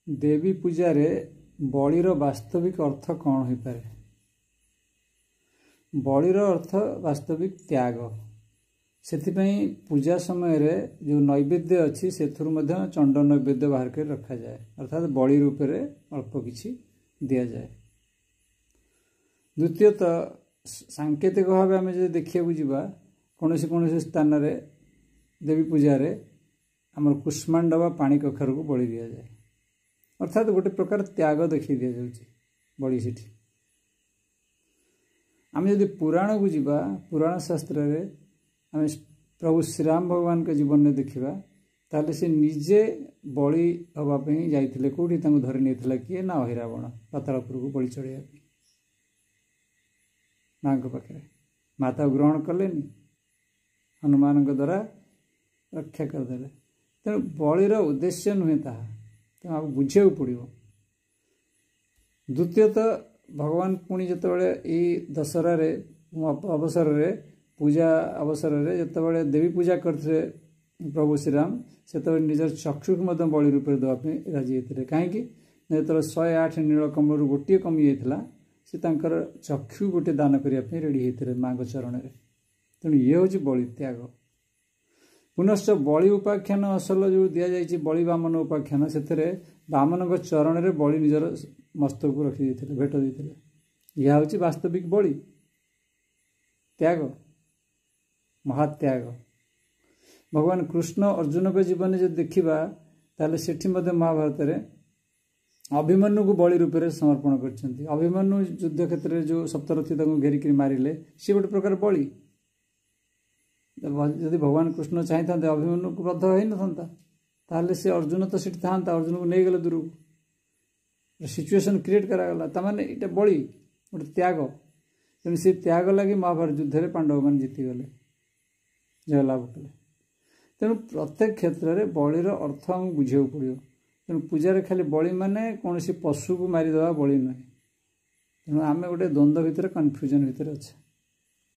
देवी पूजार बलिर वास्तविक अर्थ कौन हो पारे? बलिर अर्थ वास्तविक त्याग। से पूजा समय रे जो नैवेद्य अच्छी से चंड नैवेद्य बाहर कर रखा जाए, अर्थात बलि रूप में अल्प किछि दि जाए। द्वितीयतः सांकेतिक भाव आम जो देखा जावा कौन कौन स्थान रे देवी पूजा रे आम कुष्मांड बा पानी कखार को बलि दि जाए, अर्थात गोटे प्रकार त्याग देखी दि जाउछि बलि सेठी। आम यदि पुराण को जीवा, पुराण शास्त्र रे आम प्रभु श्रीराम भगवान के जीवन में देखा ताले से निजे बलि हाँपाई जाते कौटी धरी नहीं किए ना अहिरावण पातालपुर को बलि चढ़ाई माँ के पाखे माता ग्रहण कलेनी, हनुमान द्वारा रक्षा करदे। तेणु बलिर उद्देश्य नुहे ता आप बुझे पड़ो। द्वितीयतः भगवान पुणी जो दशहरा अवसर रे पूजा अवसर रे जो देवी पूजा करते प्रभु श्रीराम से निजर चक्षु को बलि रूप में देवाई राजी होते। कहीं जो 108 नीलकमल गोटे कमी जाता से चक्षु गोटे दान करने रेडी होते माँ को चरण में। तेणु ये हूँ बलि त्याग। पुनश्च बलि उपाख्यान असल जो दि जाए बलि बामन उपाख्यान से बामन चरण में बलि निजर मस्तक को रखी भेट देते। यह हूँ वास्तविक बलि त्याग, महात्याग। भगवान कृष्ण अर्जुन के जीवन जो देखा ताले सेठी महाभारत रे अभिमन्यु को बलि रूप में समर्पण कर। अभिमन्यु युद्ध क्षेत्र में जो सप्तरथी घेरिक मारे सी गोटे प्रकार बलि। यदि भगवान कृष्ण चाहता अभिमन्यु को बद्ध हो ना ताले से अर्जुन तो सीट था, अर्जुन को नहीं गले दूर को सिचुएशन क्रिएट करागला तमाने ये बलि गोटे त्याग। तेणु से त्याग लगी महाभारत युद्ध में पांडव मान जीतीगले, जय लाभ कले। तेणु प्रत्येक क्षेत्र में बलिर अर्थ आम बुझे पड़ो। तेणु पूजा खाली बलि माने कौन पशु को मारिदेवा बलि नुहे। तेणु आम गोटे द्वंद्व भितर कन्फ्यूजन भितर अच्छे।